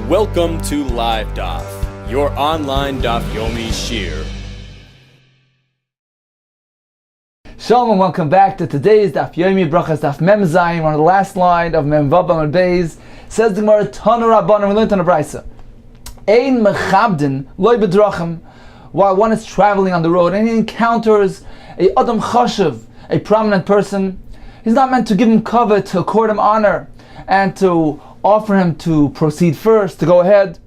Welcome to Live Daf, your online Daf Yomi Shiurim. Shalom and welcome back to today's Daf Yomi Brachos Daf Mem Zayin. We're on the last line of Mem Vav Amud Beis. Says the Gemara, Tanu Rabbanan, we learned on a brisa. Ein mechabdin loy bedrachim. While one is traveling on the road and he encounters a adam chashuv, a prominent person, he's not meant to give him kavod, to accord him honor, and to offer him to proceed first, to go ahead.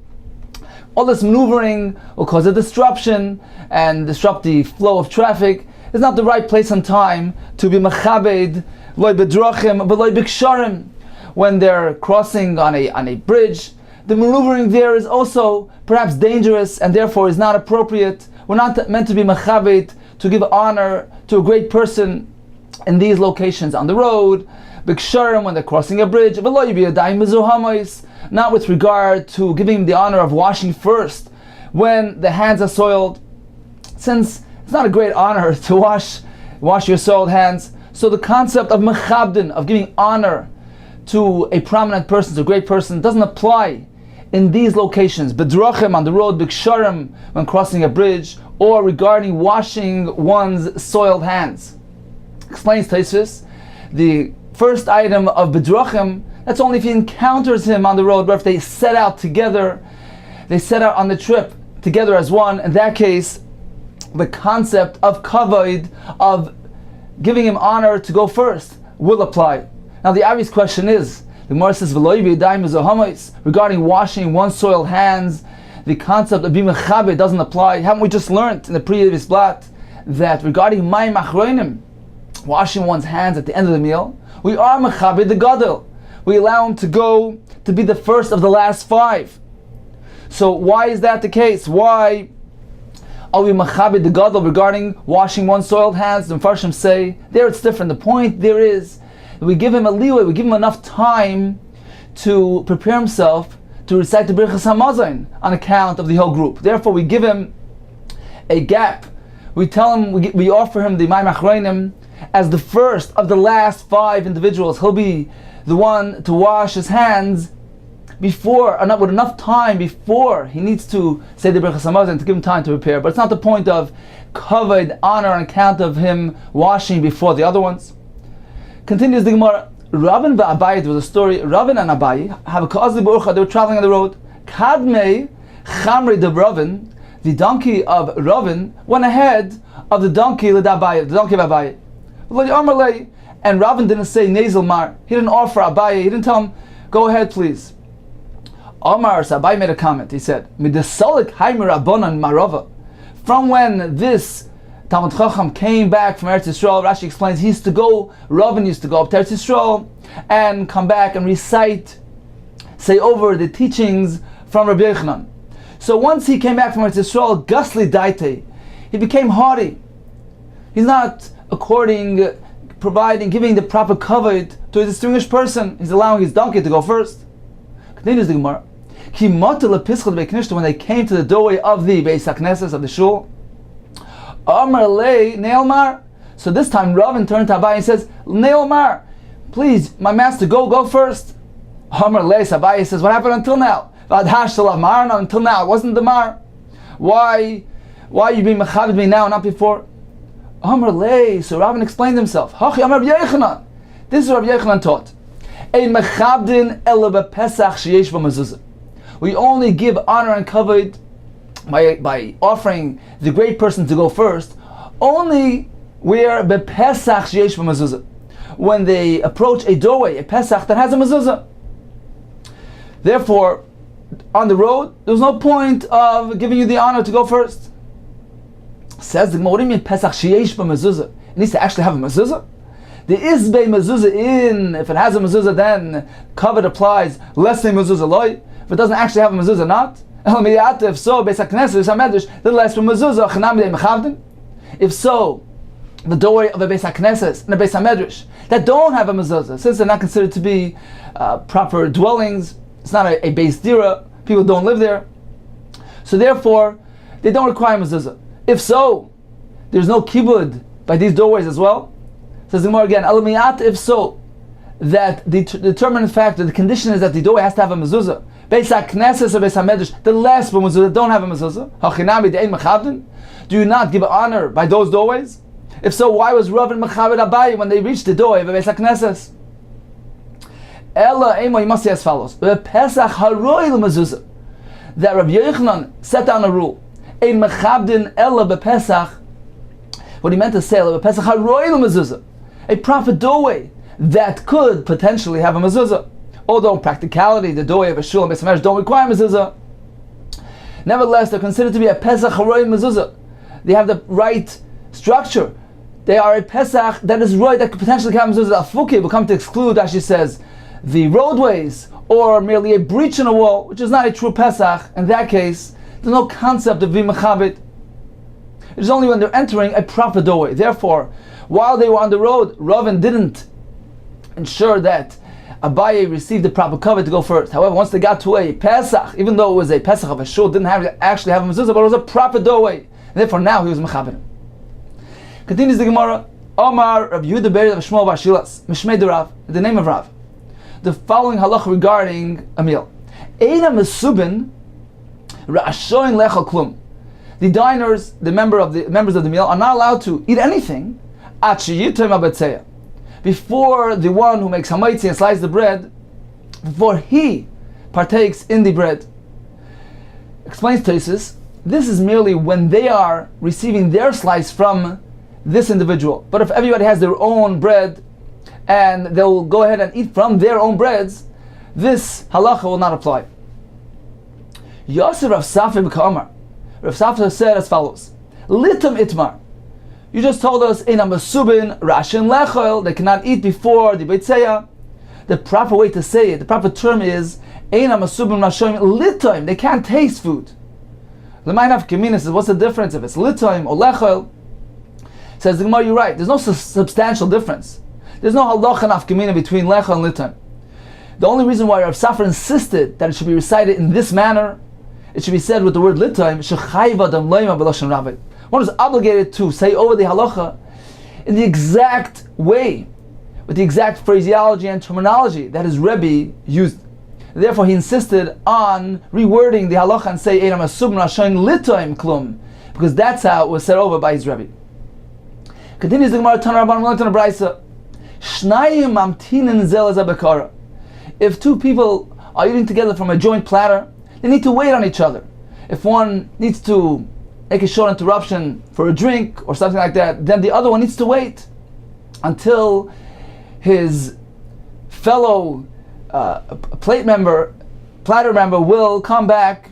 All this maneuvering will cause a disruption and disrupt the flow of traffic. It's not the right place and time to be mechabed loy bedrachim but loy biksharim. When they're crossing on a bridge, the maneuvering there is also perhaps dangerous and therefore is not appropriate. We're not meant to be mechabed, to give honor to a great person in these locations on the road. Biksharim, when they're crossing a bridge, not with regard to giving the honor of washing first when the hands are soiled, since it's not a great honor to wash your soiled hands. So the concept of mechabdin, of giving honor to a prominent person, to a great person, doesn't apply in these locations. Bedrachim, on the road, biksharim, when crossing a bridge, or regarding washing one's soiled hands. Explains Tosfos, the first item of bedrachim, that's only if he encounters him on the road, but if they set out together, they set out on the trip together as one, in that case, the concept of kavod, of giving him honor to go first, will apply. Now the obvious question is, the Gemara says, regarding washing one's soiled hands, the concept of being mechabed doesn't apply. Haven't we just learned in the previous blot that regarding mayim achronim, washing one's hands at the end of the meal, we are mechabed the gadol. We allow him to go to be the first of the last five. So why is that the case? Why are we mechabed the gadol regarding washing one's soiled hands? The Mepharshim say, there it's different. The point there is, we give him a leeway, we give him enough time to prepare himself to recite the Brachos HaMazon on account of the whole group. Therefore, we give him a gap. We tell him, we offer him the mayim achronim as the first of the last five individuals. He'll be the one to wash his hands before, or not with enough time before he needs to say the Brachos HaMazon, to give him time to prepare. But it's not the point of kavod, honor, on account of him washing before the other ones. Continues the Gemara, Rabin v'Abai, there was a story, Rabin and Abai have a kazli b'urcha, they were traveling on the road. Kadmei chamri de Rabin, the donkey of Rabin went ahead of the donkey of Abai. And Rabin didn't say nasal mar, he didn't offer Abai, he didn't tell him, go ahead please. Omar, so Abai made a comment, he said, Midasalik haimir abonan marava. From when this Talmud Chacham came back from Eretz Yisrael, Rashi explains, Rabin used to go up to Eretz Yisrael and come back and say over the teachings from Rabbi Yochanan. So once he came back from Eretz Yisrael, Gasli Daite, he became haughty. He's not giving the proper kavod to a distinguished person. He's allowing his donkey to go first. Continues the Gemara. When they came to the doorway of the Beis HaKnesses, of the shul, Amar lei neilmar. So this time Rabin turned to Abai and says, neilmar, please, my master, go first. Amar lei, Abai says, what happened until now? Until now, it wasn't the mar. Why are you being mechabed me now, not before? Amar lei, so Rabin explained himself. Hachi Amar Rabbi Yochanan. This is what Rabbi Yochanan taught. Ein mechabdin ela bepesach sheyesh b'mezuzah. We only give honor and kavod by offering the great person to go first, only where bepesach sheyesh b'mezuzah, when they approach a doorway, a pesach that has a mezuzah. Therefore, on the road, there's no point of giving you the honor to go first. Says the Gemara, what do you mean pesach sheyesh b'mezuzah? It needs to actually have a mezuzah. The isbei mezuzah in, if it has a mezuzah, then kavod applies. Less than mezuzah loy. If it doesn't actually have a mezuzah, not. If so, Beis HaKnesses, the less from mezuzah. If so, the doorway of a Beis HaKnesses and a Beis HaMedrash that don't have a mezuzah, since they're not considered to be proper dwellings, it's not a Beis Dira, people don't live there, so therefore they don't require mezuzah. If so, there's no kibud by these doorways as well. Says the Gemara again, if so, that the determinant factor, the condition is that the dough has to have a mezuzah. Beis HaKnesses or Beis HaMedrash, the last mezuzah don't have a mezuzah. Hachinami de'ein mechabdin. Do you not give honor by those doorways? If so, why was Rav and Mechabed Abaye when they reached the doorway of Beis HaKnesses? Ella Emo, you must say as follows: Pesach haroil mezuzah. That Rabbi Yochanan set down a rule. Ein mechabdin ella bepesach. What he meant to say, bepesach haroil mezuzah, a proper doorway that could potentially have a mezuzah. Although in practicality, the doorway of a shul and Beis HaMedrash don't require mezuzah. Nevertheless, they're considered to be a pesach haroil mezuzah. They have the right structure. They are a pesach that is right, that could potentially have mezuzah. Afuki will come to exclude, as she says, the roadways, or merely a breach in a wall, which is not a true Pesach. In that case, there's no concept of v'mechabit. It is only when they're entering a proper doorway. Therefore, while they were on the road, Ravin didn't ensure that Abaye received the proper cover to go first. However, once they got to a Pesach, even though it was a Pesach of a shul, didn't actually have a mezuzah, but it was a proper doorway. And therefore, now he was mechabit. Continues the Gemara. Omar Rabbi Yehuda Beri of Shmuel Bar Shilas, Mishmei de Rav, the name of Rav. The following halacha regarding a meal. Eina mesubin ra'ashoin lechal klum. The diners, the members of the meal, are not allowed to eat anything before the one who makes hamaitzi and slices the bread, before he partakes in the bread. Explains Tosfos, this is merely when they are receiving their slice from this individual. But if everybody has their own bread, and they'll go ahead and eat from their own breads, this halacha will not apply. Yosef Rav Safra b'Ka'amar. Rav Safra said as follows: Litam itmar. You just told us in Amasubin Rashin Lechol, they cannot eat before the Beitzeya. The proper way to say it, the proper term is Ein Amasubin Rashin Litam. They can't taste food. The mind of Kamina says, what's the difference if it's Litam or Lechol? Says the Gemara, you're right. There's no substantial difference. There's no halacha nafkamina between lecha and litam. The only reason why Rav Safra insisted that it should be recited in this manner, it should be said with the word litam, shechayva dam loyma b'lashon Rabbi. One is obligated to say over the halacha in the exact way, with the exact phraseology and terminology that his Rabbi used. Therefore, he insisted on rewording the halacha and say einam asubn rashayin litam klum, because that's how it was said over by his Rabbi. Continues the Gemara, Tana Rabban Melton Abraisa. If two people are eating together from a joint platter, they need to wait on each other. If one needs to make a short interruption for a drink or something like that, then the other one needs to wait until his fellow platter member will come back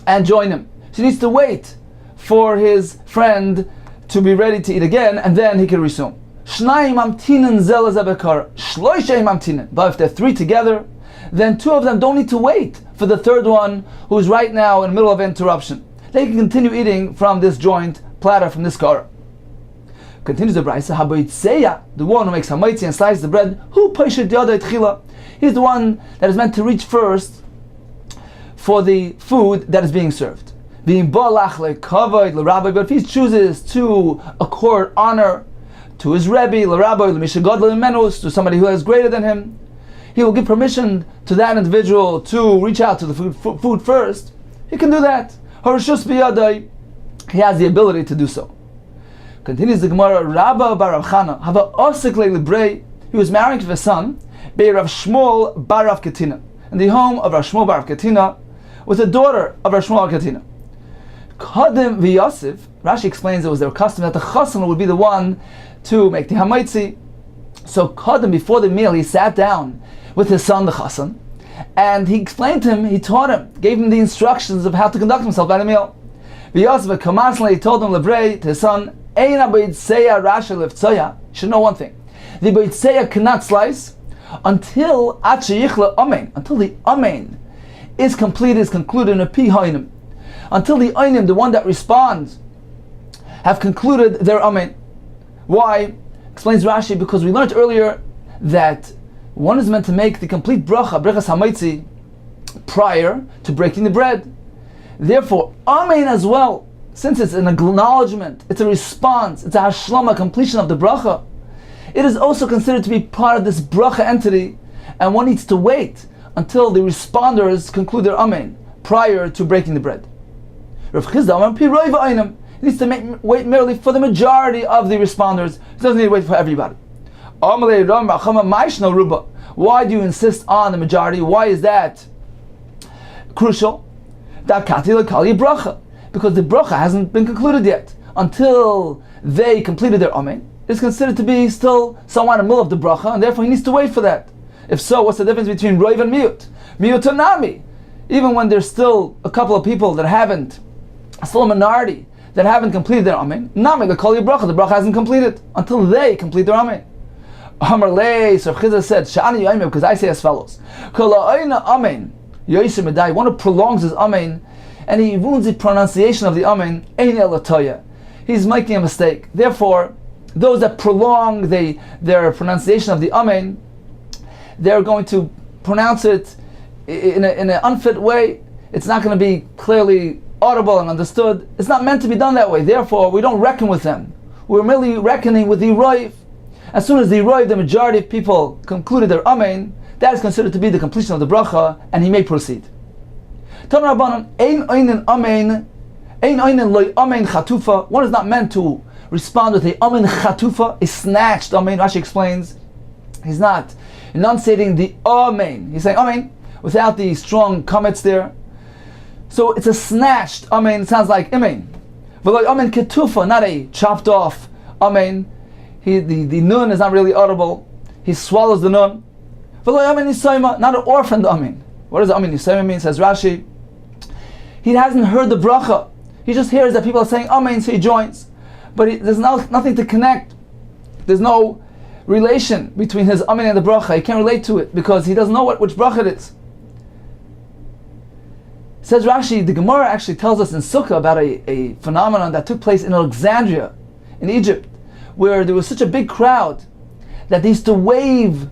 and join him. So he needs to wait for his friend to be ready to eat again, and then he can resume. But if they're three together, then two of them don't need to wait for the third one who's right now in the middle of interruption. They can continue eating from this joint platter, from this kara. Continues the Brachos, the one who makes hamaitzi and slices the bread, he's the one that is meant to reach first for the food that is being served. But if he chooses to accord honor to his Rabbi, to somebody who is greater than him, he will give permission to that individual to reach out to the food first. He can do that. He has the ability to do so. Continues the Gemara, Rabba bar Rav Chana, he was married to a son, Rav Shmuel bar Rav Katina, in the home of Rav Shmuel bar Rav Katina, with a daughter of Rav Shmuel bar Katina. Kadim v'Yosef, Rashi explains it was their custom that the chassan would be the one to make the hamaitzi. So Kadim, before the meal, he sat down with his son, the chassan, and he explained to him, he taught him, gave him the instructions of how to conduct himself at a meal. V'Yosef Kamasle, he told him Lebrei to his son, Eina b'Yitzeya Rasha Levtzoya. You should know one thing: the b'Yitzeya cannot slice until Achayichla Amen, until the Amen is complete, is concluded in a pi hainim. Until the Einim, the one that responds, have concluded their Amen. Why? Explains Rashi, because we learned earlier that one is meant to make the complete bracha, brachas hamaitzi, prior to breaking the bread. Therefore, Amen as well, since it's an acknowledgement, it's a response, it's a hashlama, completion of the bracha, it is also considered to be part of this bracha entity, and one needs to wait until the responders conclude their amen prior to breaking the bread. Rav Chisda Amar Pi Roi V'Einam. He needs to wait merely for the majority of the responders. He doesn't need to wait for everybody. Amalei Ram Rachama Maishno Ruba. Why do you insist on the majority? Why is that crucial? Because the bracha hasn't been concluded yet. Until they completed their amen, it's considered to be still somewhat in the middle of the bracha, and therefore he needs to wait for that. If so, what's the difference between roiv and miut? Miut and nami. Even when there's still a couple of people that haven't, still a minority, that haven't completed their amen, nami, the bracha hasn't completed until they complete their amen. Amar lei, so Chizah said, Sha'ani yoimim, because I say as follows: Kol ha'oina amen, yoisim medai, one who prolongs his amen, and he ruins the pronunciation of the amen, ein el atoya. He's making a mistake. Therefore, those that prolong their pronunciation of the amen, they're going to pronounce it in an unfit way. It's not going to be clearly audible and understood. It's not meant to be done that way. Therefore, we don't reckon with them. We're merely reckoning with the roiv. As soon as the roiv, the majority of people concluded their amen, that is considered to be the completion of the bracha, and he may proceed. Tan Rabbanan, ein einen amen, ein einen loy amen chatufa. One is not meant to respond with a amen chatufa, a snatched amen. Rashi explains, he's not enunciating the amen. He's saying amen without the strong comments there. So it's a snatched amen. It sounds like amen. V'loy amen ketufa, not a chopped off amen. The nun is not really audible. He swallows the nun. V'loy amen yisayma, not an orphaned amen. What does amen yisayma mean? Says Rashi, he hasn't heard the bracha. He just hears that people are saying amen, so he joins. But there's nothing to connect. There's no relation between his amen and the bracha. He can't relate to it because he doesn't know which bracha it is. Says Rashi, the Gemara actually tells us in Sukkah about a phenomenon that took place in Alexandria, in Egypt, where there was such a big crowd that they used to wave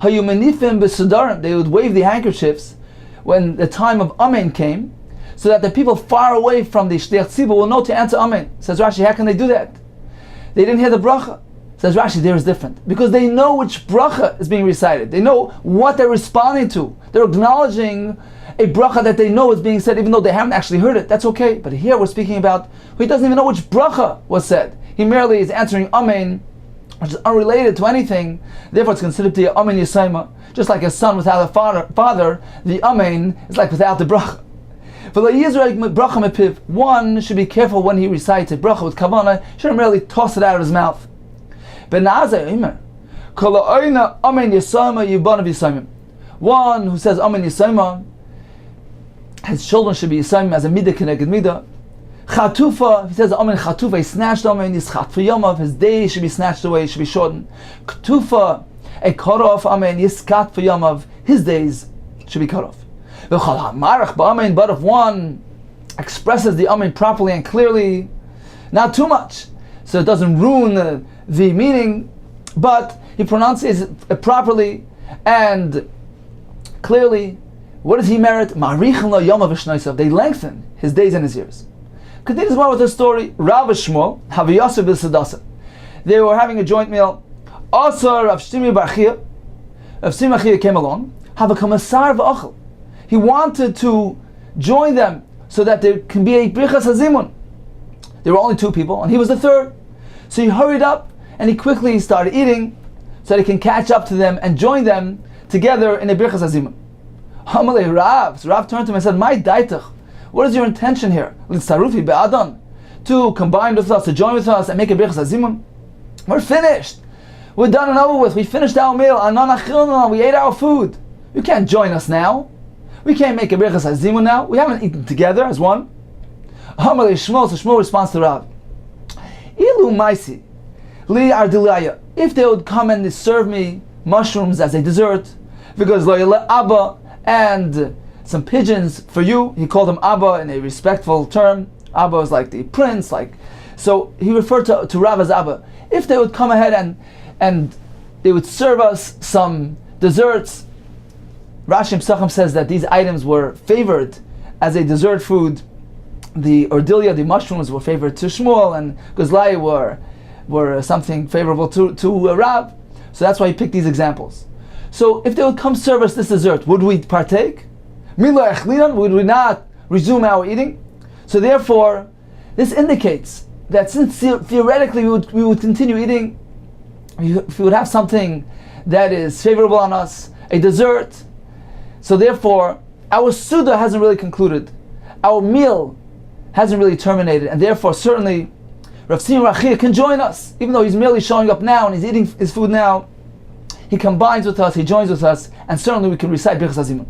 hayumanifim b'sudarim. They would wave the handkerchiefs when the time of amen came, so that the people far away from the Shliach Tzibur will know to answer amen. Says Rashi, how can they do that? They didn't hear the bracha. Says Rashi, there is different. Because they know which bracha is being recited. They know what they're responding to. They're acknowledging a bracha that they know is being said, even though they haven't actually heard it. That's okay. But here we're speaking about who he doesn't even know which bracha was said. He merely is answering amen, which is unrelated to anything. Therefore it's considered to be amen yisayma. Just like a son without a father, the amen is like without the bracha. One should be careful when he recites a bracha with kavanah. Shouldn't merely toss it out of his mouth. One who says amen yisayma, his children should be yisayim as a midah keneged midah. Chatufa, if he says amen chatufa, he snatched amen, yischat for yamav, his days should be snatched away, should be shortened. Ktufa, a cut off amen, yiskat for yamav, his days should be cut off. But if one expresses the amen properly and clearly, not too much, so it doesn't ruin the meaning, but he pronounces it properly and clearly, what does he merit? They lengthen his days and his years. Continues more with the story. Rav Shmuel, Haviyasir b'Sadasa. They were having a joint meal. Also, Rav Shtimi Barchia, Rav Shtimi Barchia came along. Havakamasar v'achal. He wanted to join them so that there can be a Brichas Hazimun. There were only two people, and he was the third. So he hurried up and he quickly started eating so that he can catch up to them and join them together in a Brichas Hazimun. Hamalei Rav. So Rav turned to him and said, "My daitach, what is your intention here? L'tzarufi be'adon, to combine with us, to join with us and make a Brichas Hazimun? We're finished. We're done and over with. We finished our meal. We ate our food. You can't join us now. We can't make a Brichas Hazimun now. We haven't eaten together as one." Hamalei Shmuel. So Shmuel responds to Rav, "Ilu maisi li ardilaya. If they would come and serve me mushrooms as a dessert, because lo yele abba, and some pigeons for you." He called him Abba in a respectful term. Abba is like the prince, so he referred to Rav as Abba. If they would come ahead and they would serve us some desserts. Rashi Psachim says that these items were favored as a dessert food. The ordilia, the mushrooms, were favored to Shmuel, and Gozlai were were something favorable to Rav. So that's why he picked these examples. So if they would come serve us this dessert, would we partake? Would we not resume our eating? So therefore, this indicates that since theoretically we would continue eating, if we would have something that is favorable on us, a dessert, so therefore our Suda hasn't really concluded, our meal hasn't really terminated, and therefore certainly Rav Simon Rachia can join us, even though he's merely showing up now and he's eating his food now. He combines with us, he joins with us, and certainly we can recite Brachos Hazimun.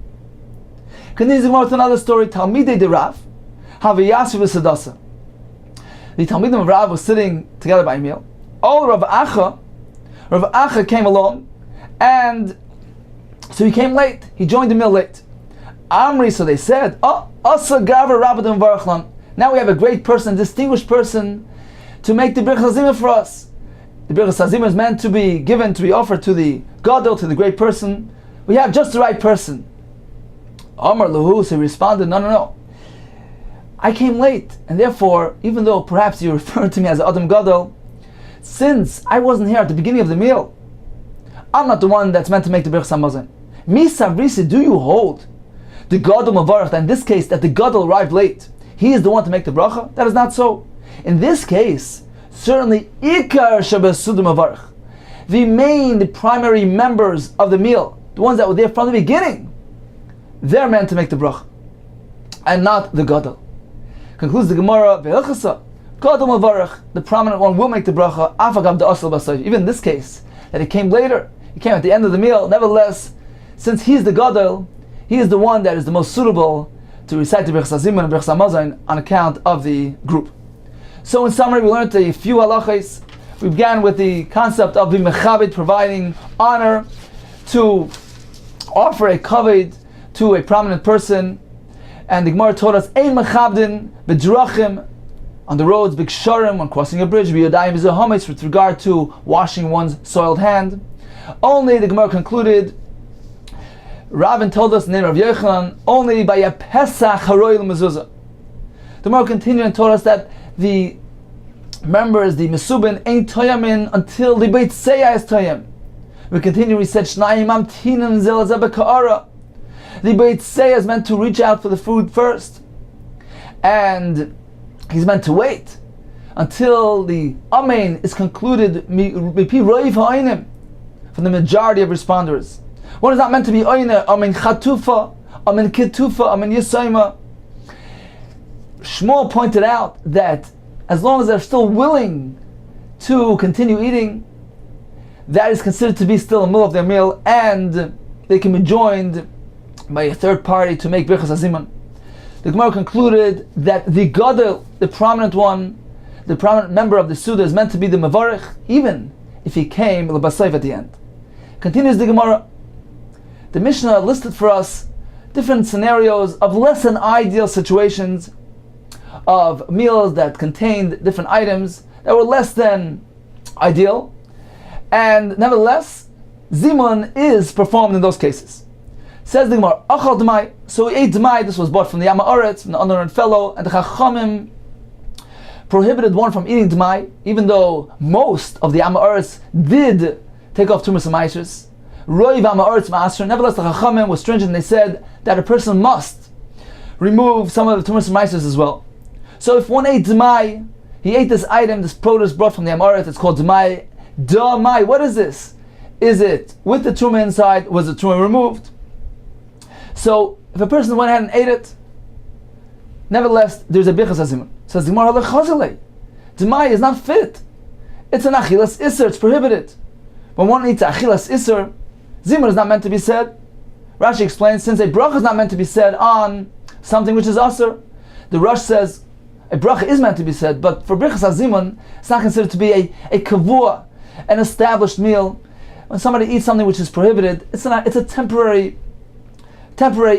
Continues with another story. Talmidei de Rav, Haviyasi v'Sadasa. The Talmidim of Rav was sitting together by a meal. All Rav Acha came along, and so he came late. He joined the meal late. Amri, so they said, Asa Gavar Rabbadim Varachlan. Now we have a great person, distinguished person, to make the Brachos Hazimun for us. The Brachos Hazimun is meant to be given, to be offered to the Gadol, to the great person. We have just the right person. Amar Lahu, so he responded, no. I came late, and therefore, even though perhaps you refer to me as Adam Gadol, since I wasn't here at the beginning of the meal, I'm not the one that's meant to make the Brachos Hamazon. Misavrisi, do you hold the Gadol Mavarach, that in this case, that the Gadol arrived late, he is the one to make the bracha? That is not so. In this case, certainly Ikar Shabasudim Mavarach, the primary members of the meal, the ones that were there from the beginning, they're meant to make the bracha, and not the Gadol. Concludes the Gemara, Ve'elchasa, Gadol Mavarach, the prominent one will make the bracha, Afagam de Asal Basayv. Even in this case, that he came later, he came at the end of the meal, nevertheless, since he's the Gadol, he is the one that is the most suitable to recite the Brachos Hazimun and Brachos Hamazon on account of the group. So in summary, we learned a few halachos. We began with the concept of the mechabed, providing honor, to offer a kaved to a prominent person. And the Gemara taught us, ein mechabdin b'drachim, on the roads, b'ksharim, when crossing a bridge, b'yodayim v'zahometz, with regard to washing one's soiled hand. Only, the Gemara concluded, Ravin told us in the name of Yochanan, only by a Pesach haroil mezuzah. The Gemara continued and taught us that the members, the Mesubin, ain't toyamin until the Beit Seya is toyam. We continue, we said, Shnayim amtinim zel ka'ara. The Beit Seya is meant to reach out for the food first, and he's meant to wait until the Amen is concluded from the majority of responders. One is not meant to be Oyne, Amen Chatufa, Amen Kitufa, Amen Yisayma. Shmuel pointed out that as long as they're still willing to continue eating, that is considered to be still a middle of their meal, and they can be joined by a third party to make Brachos Hazimun. The Gemara concluded that the Gadol, the prominent one, the prominent member of the Suda, is meant to be the Mavarich, even if he came l'basayv at the end. Continues the Gemara. The Mishnah listed for us different scenarios of less than ideal situations of meals that contained different items that were less than ideal, and nevertheless, Zimun is performed in those cases. Says the Gemara, Achal Dmai, so he ate Dmai. This was bought from the Yama Oretz, from the unlearned fellow, and the Chachamim prohibited one from eating Dmai, even though most of the Yama Oretz did take off Tumas and Maishers. Roiv Yama Oretz Ma'asr. Nevertheless, the Chachamim was stringent, and they said that a person must remove some of the Tumas and Maishers as well. So if one ate Dmai, he ate this item, this produce brought from the Yama Oretz, it's called Dmai. Dmai, what is this? Is it with the Truma inside? Was the Truma removed? So, if a person went ahead and ate it, nevertheless, there's a Brachos Hazimun. Says the Gemara, Dmai is not fit. It's an Achilas Isser, it's prohibited. When one eats Achilas Isser, Zimun is not meant to be said. Rashi explains, since a bracha is not meant to be said on something which is Asr, the Rosh says, a bracha is meant to be said, but for Brachos Hazimun, it's not considered to be a kavua, an established meal. When somebody eats something which is prohibited, it's a temporary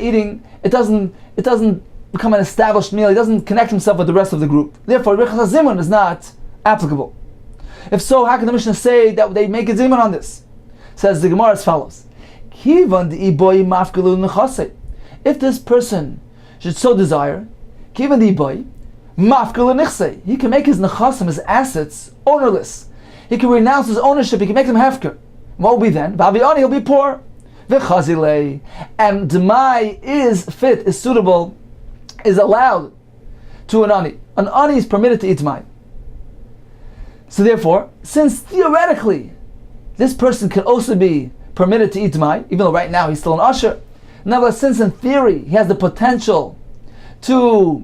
eating. It doesn't become an established meal. He doesn't connect himself with the rest of the group. Therefore, Brachos Hazimun is not applicable. If so, how can the Mishnah say that they make a zimun on this? Says the Gemara as follows: if this person should so desire, he can make his nechasim, his assets, ownerless. he can renounce his ownership, he can make them hefker. What will be then? V'avi'ani, he'll be poor. V'chazilei, and Demai is fit, is suitable, is allowed to an ani. An ani is permitted to eat Demai. So therefore, since theoretically this person can also be permitted to eat Demai, even though right now he's still an usher, nevertheless, since in theory he has the potential to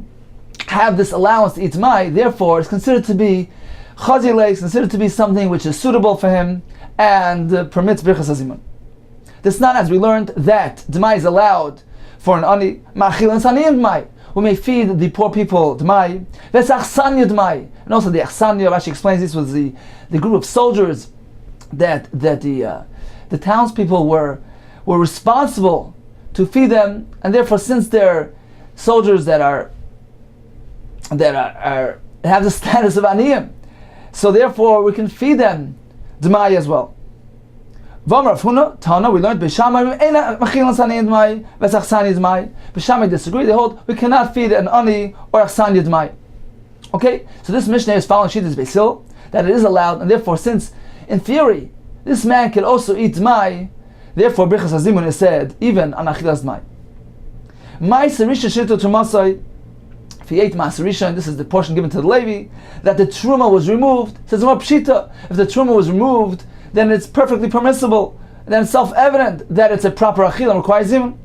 have this allowance to eat Demai, therefore it's considered to be chazilei, considered to be something which is suitable for him and permits Brachos Hazimun. This not as we learned that Demai is allowed for an ani, ma'achil and saniyim Demai. We may feed the poor people Demai, v'sachsanya Demai. And also the achsanya, Rashi explains this was the group of soldiers that the townspeople were responsible to feed them, and therefore since they're soldiers that have the status of aniyim, so therefore we can feed them Demai as well. V'amar Rav Tana, we learned B'Shamai eina machilan saniyim Demai v'sachsanya Demai. B'Shamai disagree; they hold we cannot feed an ani or achsanya Demai. Okay, so this Mishnah is following Shittas Beis Hillel that it is allowed, and therefore, since in theory this man can also eat Demai, therefore Brachos Hazimun is said even on achilas Demai. Ma'aser Rishon Shirtu Trumasai. If he ate Ma'aser Rishon, this is the portion given to the Levi, that the truma was removed. It says more pshita. If the truma was removed, then it's perfectly permissible. Then it's self-evident that it's a proper achila and requires zimun.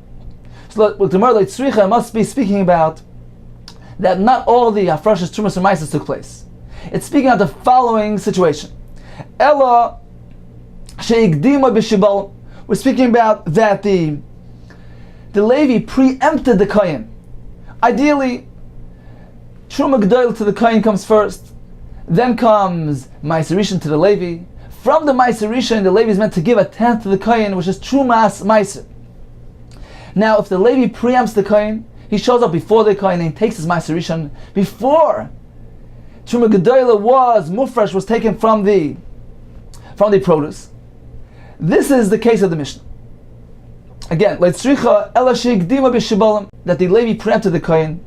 So with the Gemara Tzricha must be speaking about that not all the hafrashas trumas and ma'ases took place. It's speaking of the following situation. Ella she'igdima b'shibal. We're speaking about that the Levi preempted the kohen. Ideally, truma g'dayl to the kohen comes first, then comes Ma'aser Rishon to the Levi. From the Ma'aser Rishon, the Levi is meant to give a tenth to the kohen, which is trumas ma'aser. Now, if the Levi preempts the kohen, he shows up before the kohen and he takes his Ma'aser Rishon before truma g'dayla was taken from the produce. This is the case of the Mishnah. Again, that the Levi preempted the kohen.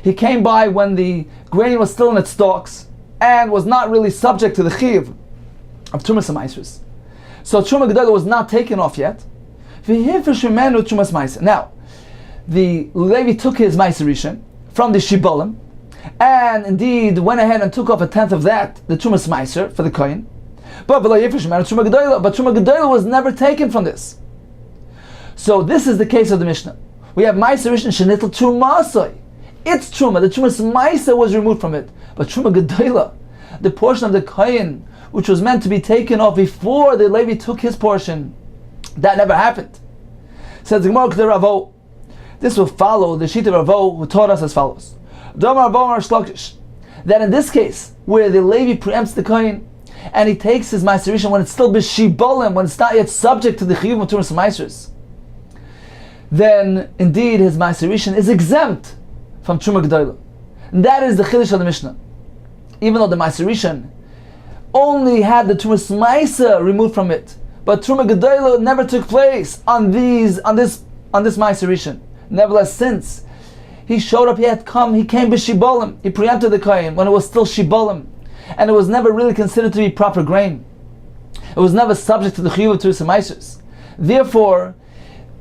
He came by when the grain was still in its stalks and was not really subject to the chiv of Trumas and Maasros. So Truma Gedolah was not taken off yet. Now, the Levi took his Ma'aser Rishon from the Shibolim, and indeed went ahead and took off a tenth of that, the Trumas Ma'aser, for the Kohen. But Truma Gedolah was never taken from this. So this is the case of the Mishnah. We have Ma'aser Rishon Shenitl Trumasoi. It's Truma. The Trumas Ma'aser was removed from it. But Truma Gedolah, the portion of the Kohen which was meant to be taken off before the Levi took his portion, that never happened. Says the Gemara, Ravo, this will follow the sheet of Ravo, who taught us as follows: that in this case, where the Levi preempts the Kohen, and he takes his Ma'aser Rishon when it's still b'shibolim, when it's not yet subject to the chiyuv of Tumas Ma'asers, then indeed his Ma'aser Rishon is exempt from Truma Gedolah. And that is the chiddush of the Mishnah. Even though the Ma'aser Rishon only had the Tumas Ma'aser removed from it, but Truma Gedolah never took place on this Ma'aser Rishon. Nevertheless, since he showed up, he came b'shibolim, he preempted the Kohen when it was still shibolim, and it was never really considered to be proper grain. It was never subject to the chiyuv of Tumas Ma'asers. Therefore,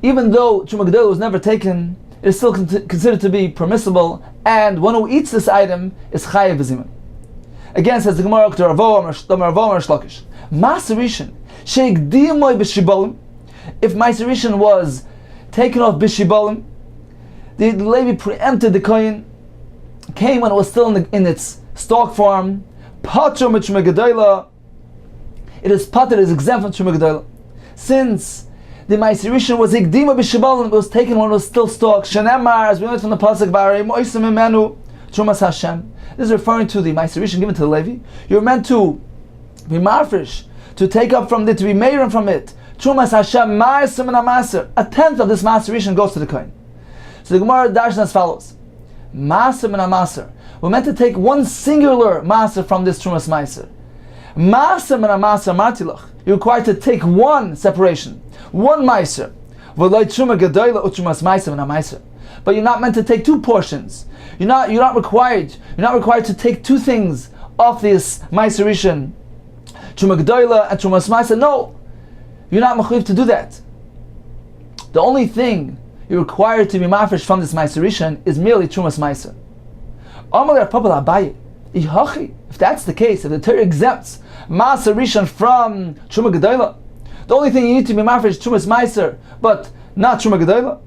even though Truma Gedolah was never taken, it is still considered to be permissible, and one who eats this item is chayav b'zimun. Again, says the Gemara, Ma'aser Rishon she'igdimoy b'shibolim. If Ma'aser Rishon was taken off b'shibolim, the Levi preempted the Kohen, came when it was still in its stalk form. Patro mit Truma Gedolah, it is pater, is exempt from Truma Gedolah. Since the Ma'aser Rishon was igdima b'shibolim, it was taken when it was still stalk. Shenemar, as we learned from the pasuk, V'arei moisim imenu Trumas Hashem. This is referring to the Ma'aser Rishon given to the Levi. You're meant to be marfish, to take up from it, to be meirim from it. Trumas Hashem, ma'aser min ha'ma'aser. A tenth of this Ma'aser Rishon goes to the Kohen. So the Gemara darshan as follows: Ma'aser min ha'ma'aser. We're meant to take one singular Ma'aser from this Trumas Ma'aser. Ma'aser min ha'ma'aser martilach. You're required to take one separation, one Ma'aser. V'loi Truma Gedolah u'Trumas Ma'aser min ha'ma'aser. But you're not meant to take two portions. You're not required to take two things off this Ma'aser Rishon Truma Gedola and Trumas Meiser. No, you're not mechuyev to do that. The only thing you're required to be mafresh from this Meiser Rishon is merely Trumas Meiser. If that's the case, if the Torah exempts Meiser Rishon from Truma Gedola, the only thing you need to be mafresh is Trumas Meiser, but not Truma Gedola.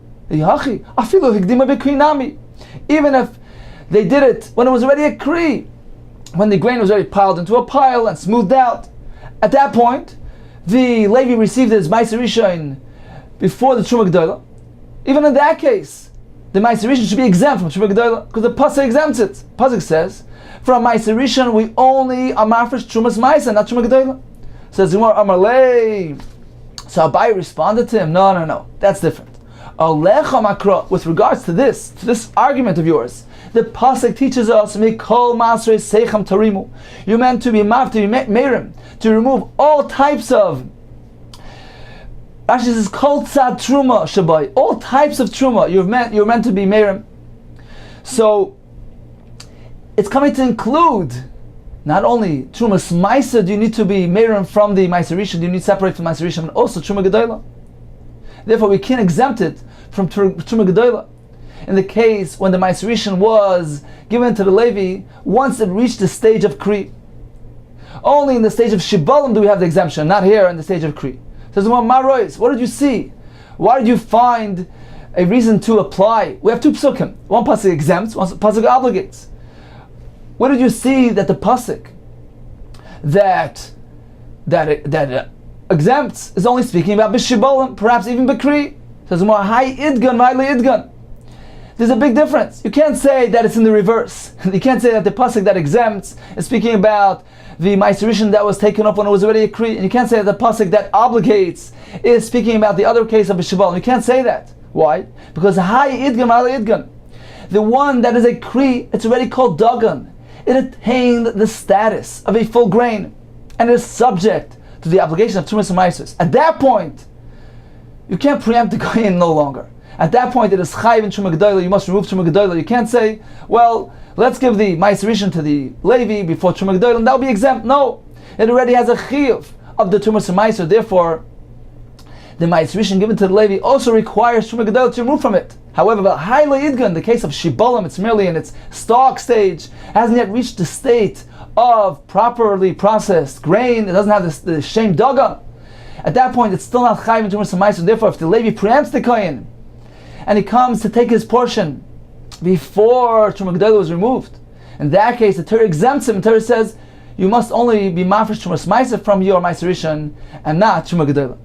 Even if they did it when it was already a kri, when the grain was already piled into a pile and smoothed out, at that point, the Levi received his Meiser Rishon before the Truma Gedola. Even in that case, the Meiser Rishon should be exempt from Truma Gedola because the pasuk exempts it. Pasuk says, "From Meiser Rishon we only are mafresh Trumas Meiser, not Truma Gedola." Says Zimar Amalei. So Abai responded to him, "No, that's different. Alecha Makra." With regards to this argument of yours, the pasuk teaches us, "Mikol Masrei Seicham Tarimu." You're meant to be meirim, to remove all types of. Actually, this is called tzad truma shabai. All types of truma you're meant to be meirim. So it's coming to include not only trumas meiser. Do you need to be meirim from the meiser rishon? Do you need to separate from meiser rishon, and also truma gedola? Therefore, we can't exempt it from truma gedola. In the case when the meiser rishon was given to the Levi, once it reached the stage of kri, only in the stage of shibalim do we have the exemption. Not here in the stage of kri. Says, what did you see? Why did you find a reason to apply? We have two psukim. One pasuk exempts, one pasuk obligates. Where did you see that the pasuk that exempts is only speaking about bishibolim, perhaps even bekri? Says, hi idgan, ma'ile idgan. There's a big difference. You can't say that it's in the reverse. You can't say that the pasuk that exempts is speaking about the Meiser Rishon that was taken up when it was already a kri, and you can't say that the pasuk that obligates is speaking about the other case of Bishabal. You can't say that. Why? Because Hai Idgan, Ma'ale Idgan, the one that is a kri, it's already called Dagan. It attained the status of a full grain, and is subject to the obligation of Trumas and Meiser. At that point, you can't preempt the Kohen no longer. At that point, it is Chayiv in Truma Gedola. You must remove Truma Gedola. You can't say, well, let's give the Meiser Rishon to the Levi before Truma Gedola, and that will be exempt. No, it already has a Chiyuv of the Trumas and Meiser. Therefore, the Meiser Rishon given to the Levi also requires Truma Gedola to remove from it. However, but Haile Idgan, the case of Shibolim, it's merely in its stalk stage, hasn't yet reached the state of properly processed grain. It doesn't have the Shem Dagan. At that point, it's still not Chayiv in Trumas and Meiser. Therefore, if the Levi preempts the Kohen, and he comes to take his portion before Truma Gedola was removed, in that case the Torah exempts him. The Torah says you must only be mafresh Trumas Meiser from your Meiser Rishon and not Truma Gedola.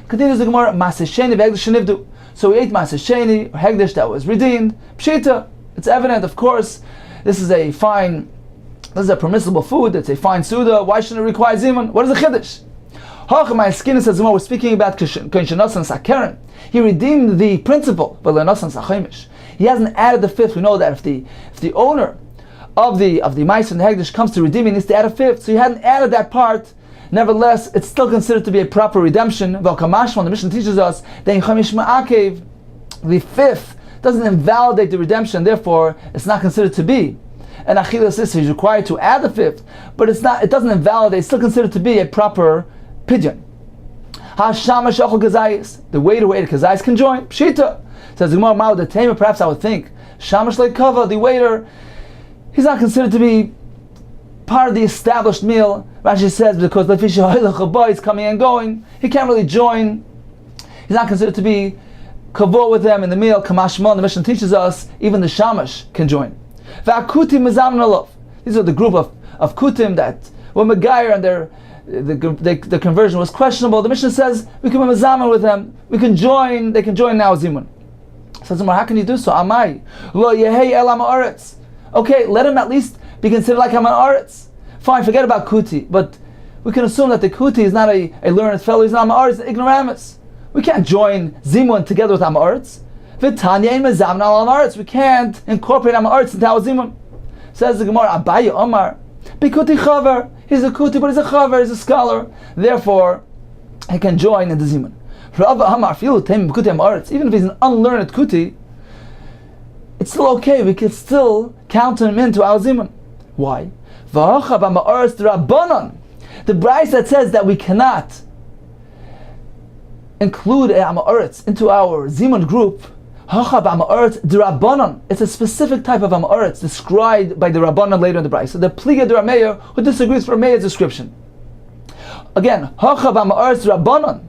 Continues the Gemara, Maseh Sheni v'Hegdish shenivdu. So we ate Maseh Sheni, or Hegdish that was redeemed. Pshita, it's evident, of course, this is a permissible food, it's a fine Suda. Why shouldn't it require Zimun? What is the Chiddush? My skin says we're speaking about Kenshanos and Sakeren. He redeemed the principal, but Lenos and Sachemish. He hasn't added the fifth. We know that if the owner of the Meiser and the Hegdish comes to redeem, he needs to add a fifth. So he hadn't added that part. Nevertheless, it's still considered to be a proper redemption. Velkamashman, the Mishnah teaches us that in Chamish Ma'akev, the fifth doesn't invalidate the redemption. Therefore, it's not considered to be an Achilas Issa. He's required to add the fifth, but it doesn't invalidate. It's still considered to be a proper pidyon. The way to wait kazayis can join. Pshita says the Gemara Ma'od the Tamer. Perhaps I would think shamash leikava, the waiter, he's not considered to be part of the established meal. Rashi says because the is coming and going, he can't really join. He's not considered to be kavod with them in the meal. Kamashmon, the Mishnah teaches us even the shamash can join. Va'kutim mezamin alav. These are the group of kutim that were megayer and the conversion was questionable. The Mishnah says we can be mezamin with them. We can join. They can join now zimun. Says how can you do so? Amai lo yehei elam haaretz. Okay, let him at least be considered like Haman Aretz. Fine, forget about Kuti, but we can assume that the Kuti is not a learned fellow. He's not Haman Aretz, an ignoramus. We can't join zimun together with Haman Aretz. V'tanya in mezamin al Aretz. We can't incorporate Haman Aretz into our zimun. Says the Gemara, Abaye Omar, Bikuti chaver. He's a kuti, but he's a chaver, he's a scholar. Therefore, he can join in the zimun. Even if he's an unlearned kuti, it's still okay. We can still count him into our zimun. Why? The Brachos that says that we cannot include a Amaretz into our Zimun group, it's a specific type of Amaretz described by the Rabbanan later in the Brachos. So the Pliga de Rameir, who disagrees with Rameir's description. Again, Rabbanan,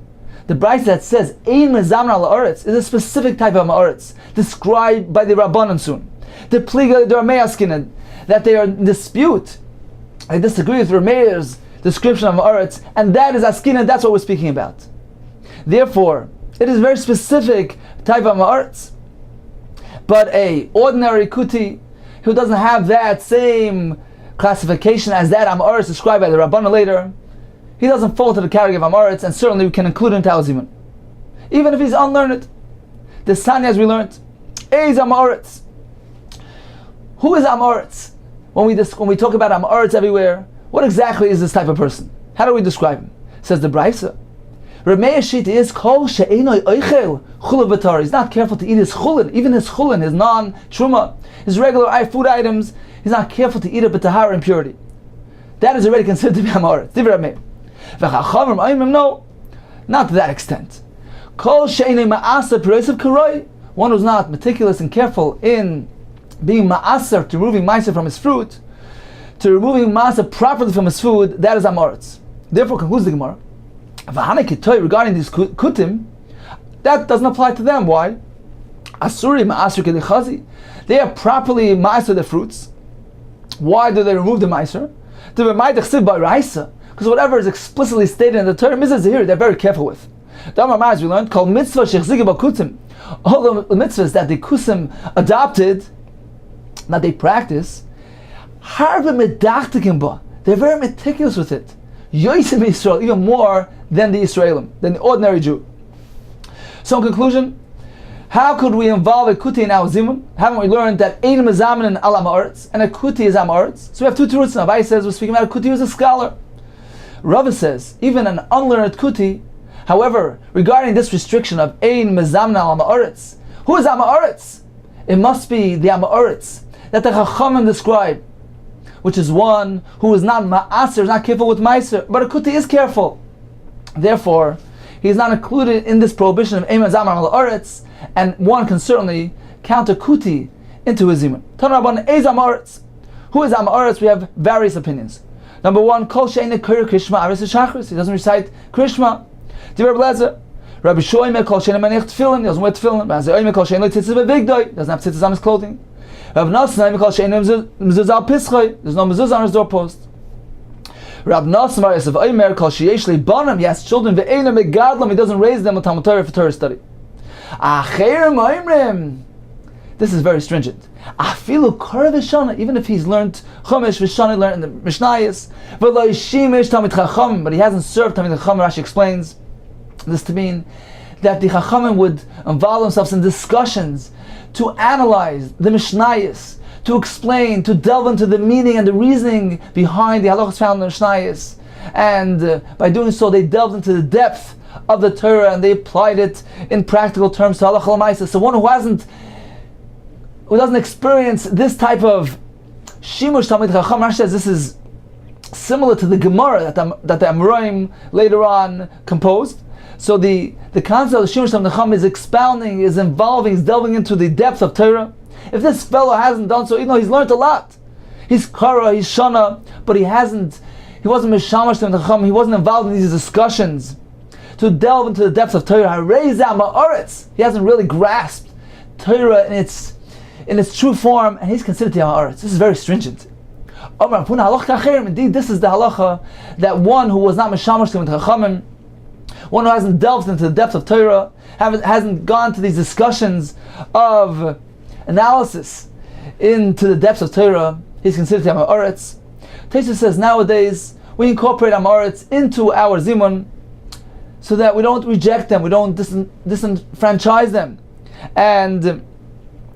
the Brachos that says Ein Mezaman al Haaretz is a specific type of Haaretz described by the Rabbanan soon. The Pliga de Rameir Askinan, that they are in dispute, they disagree with Rameir's description of Haaretz, and that is Askinan, that's what we're speaking about. Therefore, it is a very specific type of Haaretz. But a ordinary kuti who doesn't have that same classification as that Haaretz described by the Rabbanan later, he doesn't fall to the category of Haaretz, and certainly we can include him in Tal Zimun, even if he's unlearned. The Sanya, as we learned, is Haaretz. Who is Haaretz? When we talk about Haaretz everywhere, what exactly is this type of person? How do we describe him? Says the Brachos. Rameir Shita is kol she'enoi oichel chulav b'tar. He's not careful to eat his chulin, even his chulin, his non-truma, his regular food items. He's not careful to eat it b'tahara impurity. That is already considered to be Haaretz. Divrei Rameir. V'chachamim ayimim, no, not to that extent. Kol she'enoi ma'aser pereisav karoi. One who's not meticulous and careful in being ma'aser, to removing ma'aser from his fruit, to removing ma'aser properly from his food, that is Haaretz. Therefore, concludes the Gemara, regarding these kutim, that doesn't apply to them. Why? Asuri ma'aser kedichazi. They are properly ma'aser the fruits. Why do they remove the ma'aser? Because whatever is explicitly stated in the Torah, they're very careful with. As we learned, called mitzvah kutim. All the mitzvahs that the kusim adopted, that they practice, they're very meticulous with it. Yosim Israel, even more than the Israelim, than the ordinary Jew. So in conclusion, how could we involve a kuti in our zimun? Haven't we learned that ein mezamin al haaretz, and a kuti is haaretz? So we have two terutzim. Rabbi says we're speaking about a kuti who's a scholar. Rabbi says even an unlearned kuti. However, regarding this restriction of ein mezamin al haaretz, who is haaretz? It must be the haaretz that the Chachamim describe, which is one who is not ma'aser, is not careful with ma'aser, but a kuti is careful. Therefore, he is not included in this prohibition of ein mezamin al haaretz, and one can certainly count a kuti into his zimun. Tana Rabban, ez haaretz. Who is haaretz? We have various opinions. Number one, kol she'ein koyer krishma aris shachris. He doesn't recite krishma. Rabbi Lezer, Rabbi Shoimer kol she'ein maniach tefillin. He doesn't wear tefillin. Rabbi Shoimer kol she'ein lo tzitzis bevigdoi. He doesn't have tzitzis on his clothing. Rabbi Nosson kol she'ein mezuzah al pischoi. There's no mezuzah on his doorpost. Rabbi Nosson Yosef Omer kol sheyesh leibanim. He has children ve'eina megadlam. He doesn't raise them with Talmud Torah for Torah study. This is very stringent. Afilu kor v'shana, even if he's learned chumash v'shana, learned in the Mishnayos, v'lo yishimish Talmid Chacham, but he hasn't served Talmid Chacham. Rashi explains this to mean that the Chachamim would involve themselves in discussions to analyze the Mishnayos, to explain, to delve into the meaning and the reasoning behind the halachos found in the Mishnayos, and by doing so, they delved into the depth of the Torah and they applied it in practical terms to halacha l'maisa. So one who doesn't experience this type of shimush Talmid Chacham, Rashi says this is similar to the Gemara that the Amoraim later on composed. So the concept of the shimush Talmid Chacham is expounding, is involving, is delving into the depth of Torah. If this fellow hasn't done so, he's learned a lot. He's kara, he's shana, but he wasn't mishamash Talmid Chacham. He wasn't involved in these discussions to delve into the depths of Torah. He hasn't really grasped Torah in its true form, and he's considered to be haaretz. This is very stringent. Indeed, this is the halacha that one who was not mishamash Talmid Chachamim, one who hasn't delved into the depths of Torah, hasn't gone to these discussions of analysis into the depths of Torah, he's considered to be haaretz. Tosfos says nowadays we incorporate haaretz into our zimun, so that we don't reject them, we don't disenfranchise them, and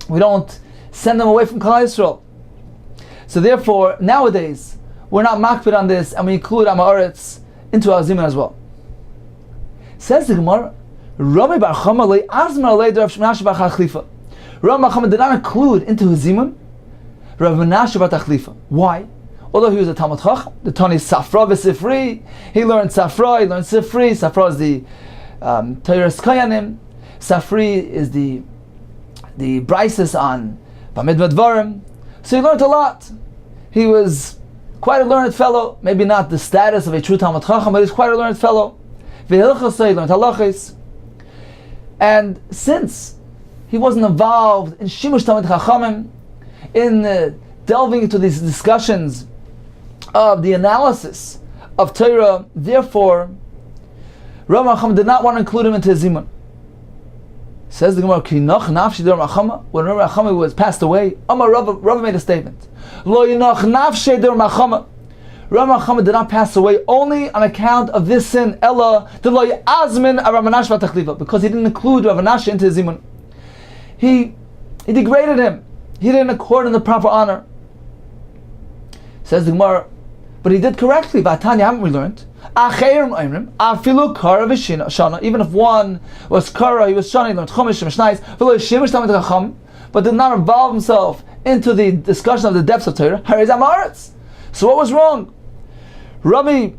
we don't send them away from Kollel Yisrael. So therefore, nowadays, we're not makpid on this, and we include haaretz into our zimun as well. Says the Gemara, Rabbi Bar Chama le azmar le Rav Menashe bar Chachlifa. Rabbi Bar Chama did not include into his zimun Rav Menashe bar Chachlifa. Why? although he was a Talmud Chacham, the Tani Safra v'Sifri, he learned Safra, he learned Sifri. Safra is the Teres Kayanim, Safri is the Brachos on Bamidbar Dvarim. So he learned a lot. He was quite a learned fellow, maybe not the status of a true Talmud Chacham, but he's quite a learned fellow. V'Hilchos, he learned halachos. And since he wasn't involved in Shimush Talmud Chachamim, in delving into these discussions of the analysis of Torah, therefore, Rabbi Chacham did not want to include him into his zimun. Says the Gemara, when Rabbi Chacham was passed away, Rabbi made a statement. Rabbi Chacham did not pass away only on account of this sin, Ella, because he didn't include Rav Menashe into his zimun. He degraded him. He didn't accord him the proper honor. Says the Gemara, but he did correctly. Vatanya, haven't we learned? Even if one was kara, he was shana, he learned chumash and mishnayos, but did not involve himself into the discussion of the depths of Torah. So what was wrong? Rabbi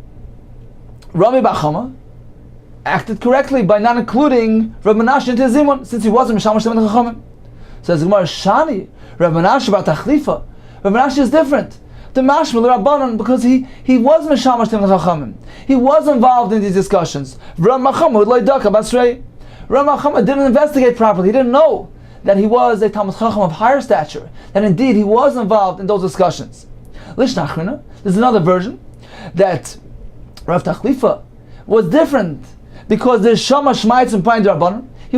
Bachama acted correctly by not including Rabbi Menashe into his zimun, since he wasn't mishamash Talmid Chachamim. Says the Gemara, Shani, Rabbi Menashe bar Tachlifa. Rabbi Menashe is different. The Mashmal Rabbanan, because he was mishamash Talmid Chachamim. He was involved in these discussions. Rabbi Bachama didn't investigate properly. He didn't know that he was a Talmid Chacham of higher stature. And indeed, he was involved in those discussions. Lishnachrina, there's another version that Rav Tachlifa was different because there's Shama Shmaitz and Pain Rabbanan. He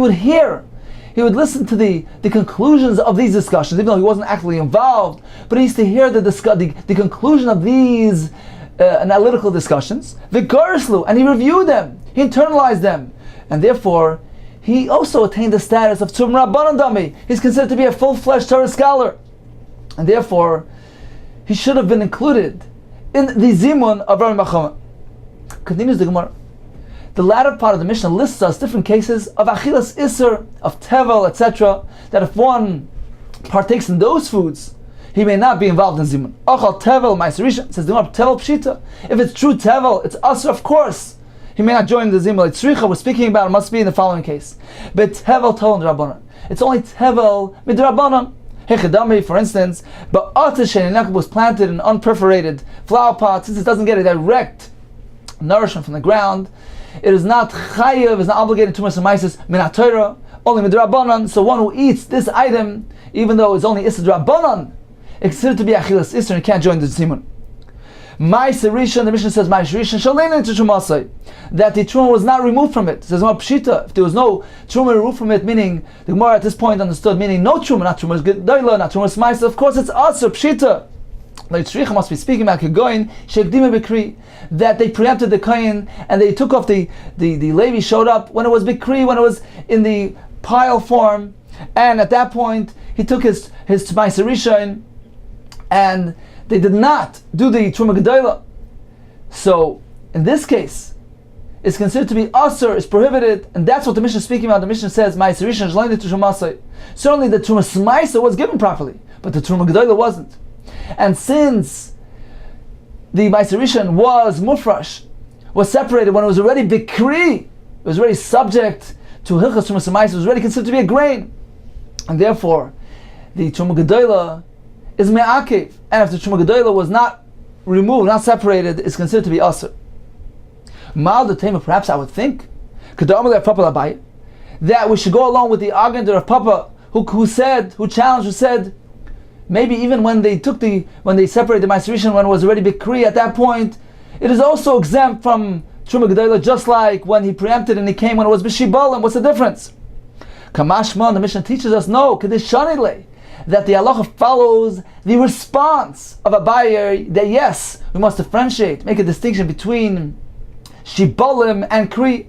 would listen to the conclusions of these discussions, even though he wasn't actually involved, but he used to hear the conclusion of these analytical discussions, the Garslu, and he reviewed them, he internalized them, and therefore he also attained the status of Tzum Rabbanan Dami. He's considered to be a full-fledged Torah scholar, and therefore he should have been included in the zimun of Rabbi Bachama. Continues the Gemara. The latter part of the Mishnah lists us different cases of achilas iser, of tevel, etc., that if one partakes in those foods, he may not be involved in zimun. Achal tevel ma'aserisha, says the Gemara, tevel pshita. If it's true tevel, it's aser, of course. He may not join the zimun. Like tzricha we're speaking about, it must be in the following case. But tevel told Rabbanan. It's only tevel midrabbanan. Hechadami, for instance, but Atash was planted in unperforated flower pot, since it doesn't get a direct nourishment from the ground, it is not chayav, is not obligated to Maisis Minat Torah, only Midrabanan. So one who eats this item, even though it's only Issa Drabanan, it's considered to be Achilas Isser and can't join the Zimun. Ma'aser Rishon, the Mishnah says Ma'aser Rishon Shalena into Trumasai, that the Truma was not removed from it. It says Pshita, if there was no Truma removed from it, meaning the Gemara at this point understood, meaning no Truma, not Truma's Gedola, not Truma's Ma'aser, of course it's Aser Pshita. Like Tzricha must be speaking about Kegoin, Shekdima Bikri, that they preempted the Kain and they took off the Levi showed up when it was Bikri, when it was in the pile form, and at that point he took his Ma'aser Rishon and they did not do the Truma Gedola. So in this case, it's considered to be Aser, is prohibited, and that's what the Mishnah is speaking about. The Mishnah says Ma'aser Rishon is learned to Shumasai. Certainly the Truma Smaisa was given properly, but the Truma Gedola wasn't. And since the Ma'aser Rishon was mufrash, was separated when it was already bikri, it was already subject to hilchas Truma Smaisa, it was already considered to be a grain, and therefore the Truma Gedola is me'akev, and if the Truma Gedola was not removed, not separated, it's considered to be aser. Mal the Tema, perhaps I would think, that we should go along with the argument of Papa, who challenged, who said, maybe even when they separated the Ma'aser Rishon, when it was already Bikri, at that point, it is also exempt from Truma Gedola, just like when he preempted and he came when it was B'Shibalim. What's the difference? Kamashman, the Mishnah teaches us, no, Kedishanile, that the halacha follows the response of a buyer, that yes, we must differentiate, make a distinction between Shibalim and Kri.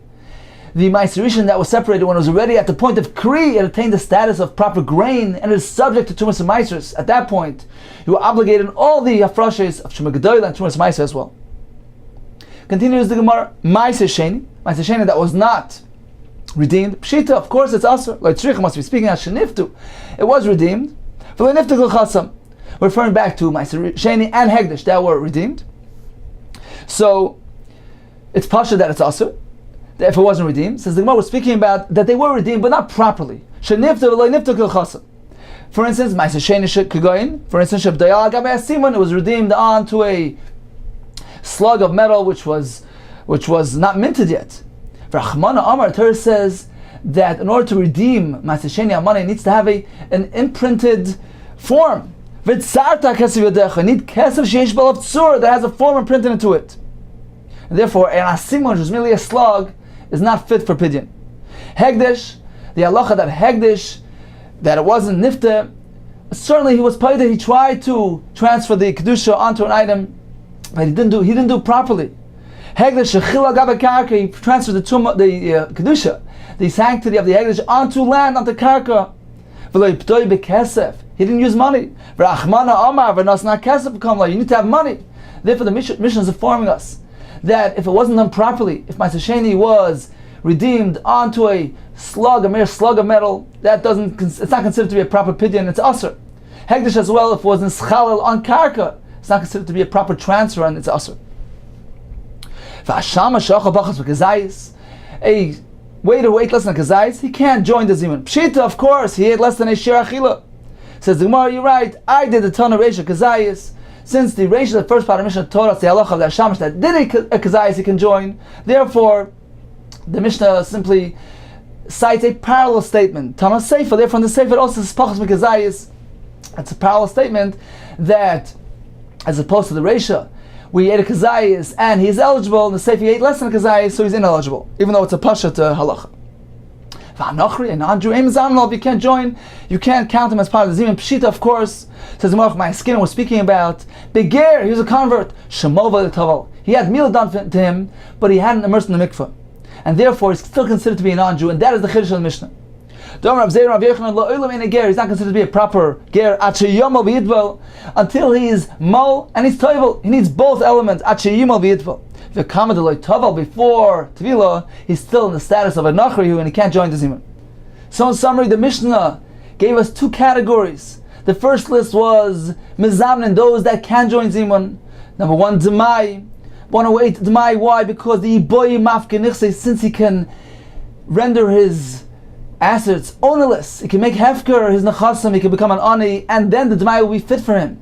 The Ma'aser Rishon that was separated when it was already at the point of Kri, it attained the status of proper grain and is subject to Tumas Ma'asers. At that point, you were obligated in all the hafrashes of Truma Gedola and Tumas Ma'aser as well. Continues the Gemara, Ma'aser Sheni that was not redeemed. Pshita, of course, it's Aser. Like Tzricha must be speaking as Sheniftu. It was redeemed. We're referring back to Ma'aser Sheni and Hegdish that were redeemed. So it's pasha that it's asur. If it wasn't redeemed, says the Gemara was speaking about that they were redeemed, but not properly. For instance, Ma'aser Sheni Kegoyin. For instance, it was redeemed onto a slug of metal which was not minted yet. Rachmana Amar, Torah says that in order to redeem Ma'aser Sheni Amana, it needs to have an imprinted form. V'tzarta kesef yodecha, need kesef sheish balav tzur, that has a form imprinted into it. And therefore, an asimon, which is merely a slug, is not fit for pidyon. Hegdish, the halacha that Hegdish, that it wasn't nifta, certainly he was paid, he tried to transfer the kedusha onto an item, but he didn't do it properly. Hegdish shechila gabe he transferred the kedusha, the sanctity of the Hegdish onto land, onto karka. V'lo yiptoi bekesef, he didn't use money. V'rachmana amar v'nos na kesef b'kamla, you need to have money. Therefore the mission is informing us that if it wasn't done properly, if Ma'aser Sheni was redeemed onto a mere slug of metal, it's not considered to be a proper pidyon, it's asur. Hegdish as well, if it was in schalal on karka, it's not considered to be a proper transfer, and it's asur. A waiter who ate less than a kazayis, he can't join the zimun. Pshita, of course, he ate less than a shir achila. Says the Gemara, you're right, I did a ton of reisha kazayis. Since the reisha, the first part of Mishnah, taught us the halacha of the shamash that did a kazayis, he can join. Therefore, the Mishnah simply cites a parallel statement. Tama Seifa, therefore in the Seifa it also says pachas mikazayis. It's a parallel statement that, as opposed to the reisha, we ate a kazayis and he's eligible, and the Seifa ate less than a kazayis, so he's ineligible, even though it's a pasha to halacha. V'anochri, a non-Jew, if you can't join, you can't count him as part of the zimun. Pshita, of course, says the Gemara, my skin was speaking about Beger, he was a convert, Shemova l'taval, he had meal done to him, but he hadn't immersed in the mikveh, and therefore he's still considered to be a non-Jew, and that is the chiddush of the Mishnah. He's not considered to be a proper ger until he is mal and he's toivel. He needs both elements. Before Tevila, he's still in the status of a nachri and he can't join the zimun. So in summary, the Mishnah gave us two categories. The first list was mizamnin, those that can join zimun. Number one, demai. 108 demai. Why? Because the boy mafkenichse, since he can render his assets ownerless, he can make hefker his nechassim, he can become an ani, and then the demai will be fit for him.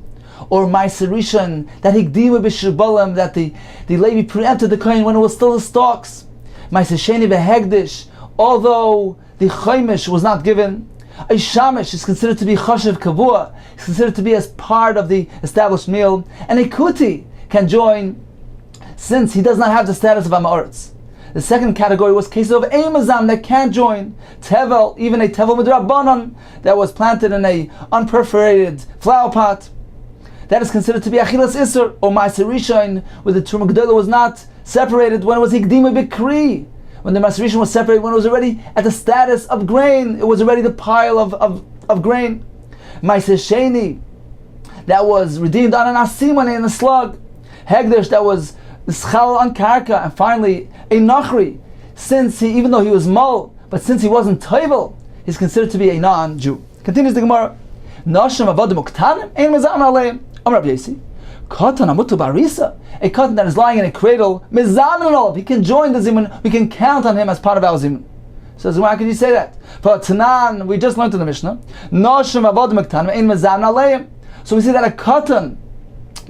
Or Ma'aser Rishon, that hikdimu b'shirbalim, that the Levi preempted the coin when it was still the stalks. Ma'aser Sheni v'hegdish, although the chaimish was not given, a shamish is considered to be chashiv kavua, it's considered to be as part of the established meal, and a kuti can join since he does not have the status of amaretz. The second category was cases of amazam that can't join. Tevel, even a tevel midrabanan that was planted in a unperforated flower pot, that is considered to be achilas isur, or Ma'aser Rishon, where the Truma Gedolah was not separated when it was hikdima bikri. When the Ma'aser Rishon was separated, when it was already at the status of grain, it was already the pile of grain. Ma'aser Sheni, that was redeemed on an asimane in a slug. Hegdish, that was the schal on karka, and finally a nachri, since even though he was mal, but since he wasn't toivel, he's considered to be a non-Jew. Continues the Gemara. Nashim avodim uktanim ein mezam aleim. Rabbi, Katan amutu barisa, a cotton that is lying in a cradle, mizam, he can join the zimun, we can count on him as part of our zimun. So why can you say that? For Tanan, we just learned in the Mishnah, Nashim avodim uktanim ein mezam aleim. So we see that a cotton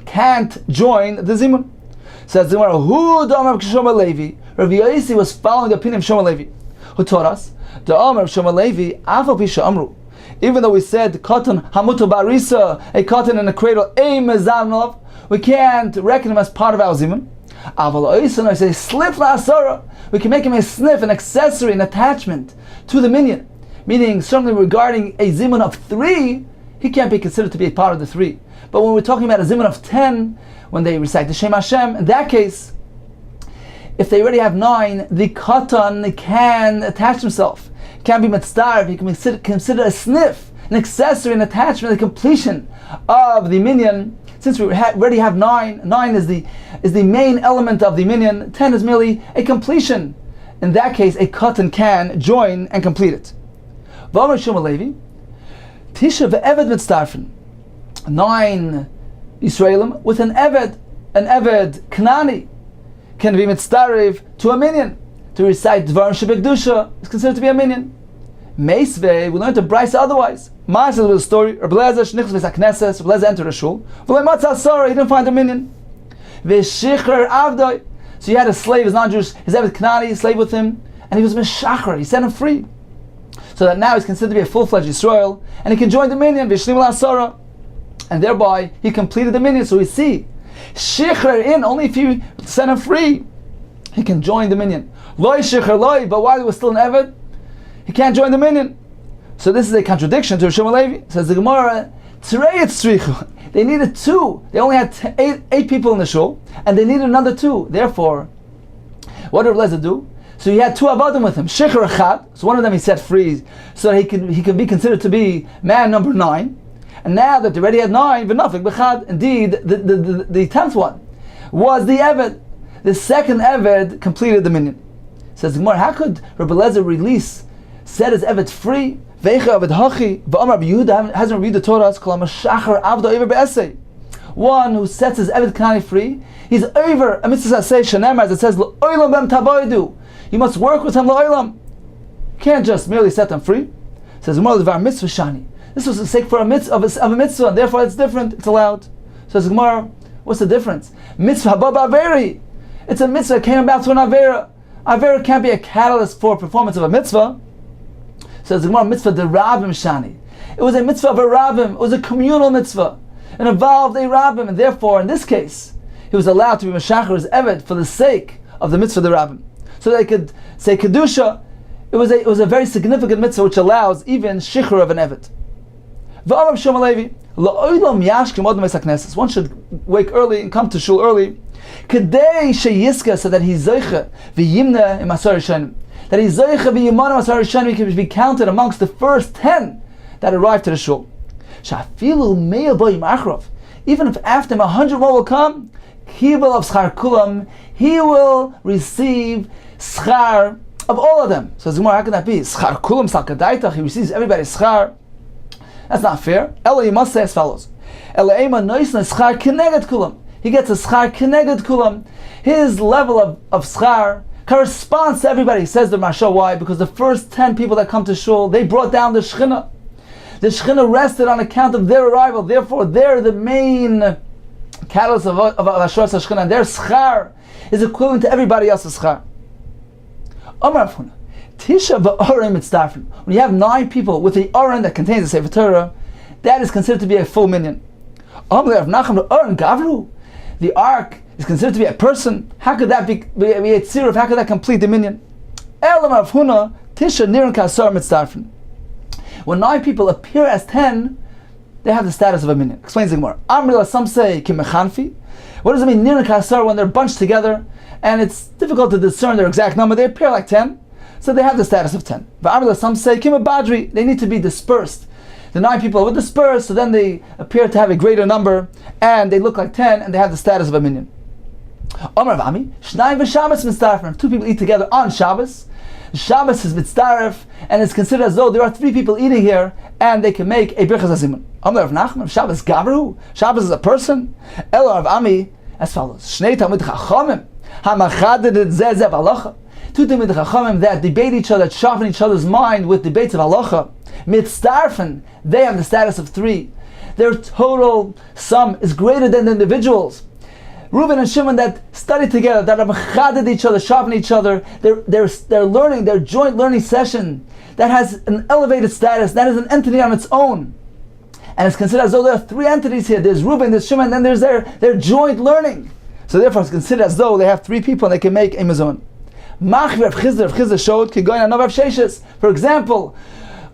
can't join the zimun. Says the Gemara, who the Amar of Shlomo Levi? Rabbi Yosi was following the opinion of Shlomo Levi, who taught us the Amar of Shlomo Levi, Afal Pisha Amru. Even though we said cotton hamutu barisa, a cotton in a cradle, a mezamnov, we can't reckon him as part of our zimun. Aval oisan, I say slip la asara, we can make him a sniff, an accessory, an attachment to the minyan. Meaning, certainly regarding a zimun of 3, he can't be considered to be a part of the 3. But when we're talking about a zimun of 10, when they recite the Shem Hashem, in that case, if they already have 9, the cotton can attach himself. Can be mitzdarv, he can consider a sniff, an accessory, an attachment, the completion of the minyan. Since we already have 9, 9 is the main element of the minyan, 10 is merely a completion. In that case, a cotton can join and complete it. V'amar Shlomo Levi, Tisha ve'eved mitzdarfen. 9 Yisraelim with an Eved Knani can be mitzdarev to a minyan. To recite Dvarim Shebekdusha is considered to be a minyan. Meisvei, we learned to Bryce otherwise. Ma'aseh was a story. Rabbi Lezer shnichus v'es hakneses. Rabbi Lezer entered a shul. V'lei matzah sorah, he didn't find a minyan. V'shichrer avdoi. So he had a slave, his non-Jewish, his Eved Knani, slave with him, and he was mishacher. He set him free, so that now he's considered to be a full-fledged Yisrael, and he can join the minyan. V'shlim l'asora, and thereby he completed the minyan. So we see, shichrer in only if you set him free, he can join the minyan. Loi shichrer loi, but while he was still an Eved, he can't join the minyan. So this is a contradiction to Rosh Levi. Says the Gemara, they needed 2. They only had 8 people in the shul, and they needed another 2. Therefore, what did Rabbi Lezer do? So he had 2 avadim with him. Shichur echad. So one of them he set free, so that he can be considered to be man number 9. And now that they already had 9, v'nafik b'chad. Indeed, the 10th one was the Eved. The second Eved completed the minyan. Says the Gemara, how could Rabbi Lezer set his Eved free? Veicha Eved hachi, v'amar Rabbi Yehuda, hasn't Rabbi Yehuda taught us, kol ha'mashachar avdo over be'esei. One who sets his Eved Knani free, he's over a mitzvah aseh shenemar, as it says, l'oilam bem taboidu. You must work with him l'oilam. You can't just merely set them free. It says, Gemara l'var mitzvah shani. This was the sake for a mitzvah, of a mitzvah, and therefore it's different, it's allowed. So says Gemara, what's the difference? Mitzvah haba ba'averi. It's a mitzvah that came about to an avera. Avera can't be a catalyst for performance of a mitzvah. So it's a Gemara mitzvah de Rabbim shani. It was a mitzvah of a Rabbim. It was a communal mitzvah. It involved a Rabbim, and therefore, in this case, he was allowed to be Meshacher as Eved for the sake of the mitzvah of the Rabbim. So they could say Kedusha. It was a very significant mitzvah which allows even Shichur of an Eved. V'amar Shom Levi, la'olam yashkim odem es hakneses. One should wake early and come to shul early. Kedei sheyiska, so that he's zoiche v'yimna im asar rishonim. That he's zoiche v'yimana asar rishonim, can be counted amongst the first 10 that arrived to the shul. Shafilu me'il boyim achrov. Even if after him 100 more will come, kibel of schar kulam, he will receive schar of all of them. So Gemara, how can that be? Schar kulam salkadaitach, he receives everybody's schar. That's not fair. Ela, you must say as follows. Ela ema noisna schar keneged kulam. He gets a schar keneged kulam. His level of schar corresponds to everybody, says the Marsha. Why? Because the first 10 people that come to shul, they brought down the Shechina. The Shechina rested on account of their arrival. Therefore, they're the main catalyst of Ashuras HaShechina. And their schar is equivalent to everybody else's schar. Omar Afuna, Tisha v'Orim mitzdarfim. When you have 9 people with the Oren that contains the Sefer Torah, that is considered to be a full minyan. Omar Rav Nachman v'Oren Gavru. The ark is considered to be a person. How could that be a tziruf? How could that complete the minyan? Elam Rav Huna, Tisha niran ka'asar mitzdarfim. When 9 people appear as 10, they have the status of a minyan. Explains the Gemara. Amrila, some say kimechanfi. What does it mean niran ka'asar when they're bunched together and it's difficult to discern their exact number? They appear like 10, so they have the status of 10. But Amrila, some say kimebadri. They need to be dispersed. The 9 people were dispersed, so then they appear to have a greater number, and they look like 10, and they have the status of a minyan. Omar Vami, Shnai v'Shabbos mitzdarfim. 2 people eat together on Shabbos. Shabbos is mitzdaref, and it's considered as though there are 3 people eating here, and they can make a Brachos hazimun. Omar Rav Nachman, Shabbos gavru. Shabbos is a person. Elo Rav Ami, as follows: Shnei Talmid Chachamim hamachaded zeh zeh b'halacha. 2 Talmid Chachamim that debate each other, that sharpen each other's mind with debates of halacha. Mitzdarfen, they have the status of 3. Their total sum is greater than the individuals. Reuben and Shimon that study together, that are mechaded each other, sharpen each other, they're learning, their joint learning session, that has an elevated status, that is an entity on its own. And it's considered as though there are 3 entities here. There's Reuben, there's Shimon, and then there's their joint learning. So therefore it's considered as though they have 3 people and they can make a mizon. Machvi Rav Chizda showed, for example,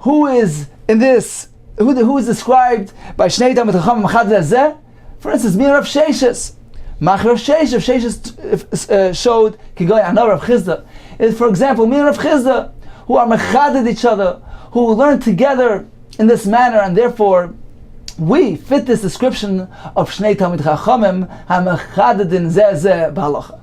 who is in this, who is described by Shnei Talmid Chachamim Machaded Zeh? For instance, me and Rav Sheshes. Mach Rav Sheshes showed Kigoy Anor Rav Chizda. For example, me and Rav Chizda, who are mechaded each other, who learn together in this manner, and therefore we fit this description of Shnei Talmid Chachamim HaMechadedin Zeh Zeh B'Halacha.